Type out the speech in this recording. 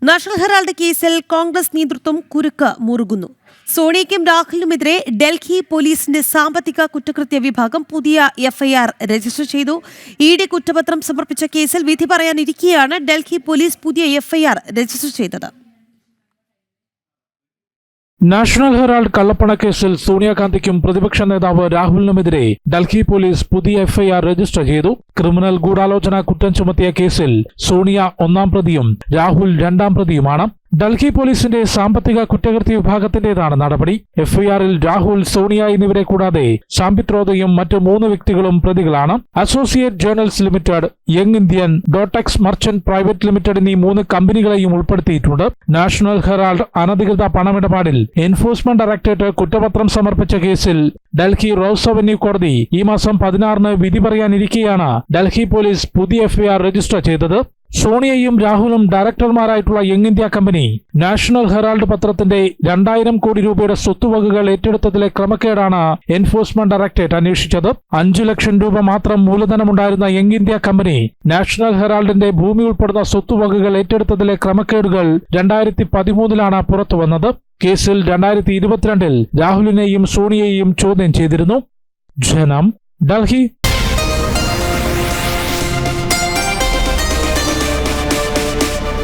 National Herald കേസിൽ കോൺഗ്രസ് നേതൃത്വം കുരുക്ക് മുറുകുന്നു. സോണിയയ്ക്കും രാഹുലിനുമെതിരെ ഡൽഹി പോലീസിന്റെ സാമ്പത്തിക കുറ്റകൃത്യ വിഭാഗം പുതിയ എഫ്ഐആർ രജിസ്റ്റർ ചെയ്തു. ഇഡി കുറ്റപത്രം സമർപ്പിച്ച കേസിൽ വിധി പറയാനിരിക്കെയാണ് ഡൽഹി പോലീസ് പുതിയ എഫ്ഐആർ രജിസ്റ്റർ ചെയ്തത്. നാഷണൽ ഹെറാൾഡ് കള്ളപ്പണക്കേസിൽ സോണിയാഗാന്ധിക്കും പ്രതിപക്ഷ നേതാവ് രാഹുലിനുമെതിരെ ഡൽഹി പോലീസ് പുതിയ എഫ്ഐആർ രജിസ്റ്റർ ചെയ്തു. ക്രിമിനൽ ഗൂഢാലോചന കുറ്റം ചുമത്തിയ കേസിൽ സോണിയ ഒന്നാം പ്രതിയും രാഹുൽ രണ്ടാം പ്രതിയുമാണ്. ഡൽഹി പോലീസിന്റെ സാമ്പത്തിക കുറ്റകൃത്യ വിഭാഗത്തിന്റേതാണ് നടപടി. എഫ്ഐആറിൽ രാഹുൽ, സോണിയ എന്നിവരെ കൂടാതെ സാംബിത് റോയയും മറ്റ് 3 വ്യക്തികളും പ്രതികളാണ്. Associate journals limited, young Indian, ഡോട്ടെക്സ് merchant private limited എന്നീ 3 കമ്പനികളെയും ഉൾപ്പെടുത്തിയിട്ടുണ്ട്. നാഷണൽ ഹെറാൾഡ് അനധികൃത പണമിടപാടിൽ എൻഫോഴ്സ്മെന്റ് ഡയറക്ടറേറ്റ് കുറ്റപത്രം സമർപ്പിച്ച കേസിൽ ഡൽഹി റോസ് അവന്യൂ കോടതി ഈ മാസം 16 വിധി പറയാനിരിക്കെയാണ് ഡൽഹി പോലീസ് പുതിയ എഫ്ഐആർ രജിസ്റ്റർ ചെയ്തത്. സോണിയയും രാഹുലും ഡയറക്ടർമാരായിട്ടുള്ള Young India company National Herald പത്രത്തിന്റെ 2000 കോടി രൂപയുടെ സ്വത്തുവകകൾ ഏറ്റെടുത്തതിലെ ക്രമക്കേടാണ് എൻഫോഴ്സ്മെന്റ് ഡയറക്ടറേറ്റ് അന്വേഷിച്ചത്. 5 ലക്ഷം രൂപ മാത്രം മൂലധനമുണ്ടായിരുന്ന യങ് ഇന്ത്യ കമ്പനി നാഷണൽ ഹെറാൾഡിന്റെ ഭൂമി ഉൾപ്പെടുന്ന സ്വത്തുവകകൾ ഏറ്റെടുത്തതിലെ ക്രമക്കേടുകൾ 2013 പുറത്തുവന്നത്. കേസിൽ 2022 രാഹുലിനെയും സോണിയയെയും ചോദ്യം ചെയ്തിരുന്നു. ജനം, ഡൽഹി.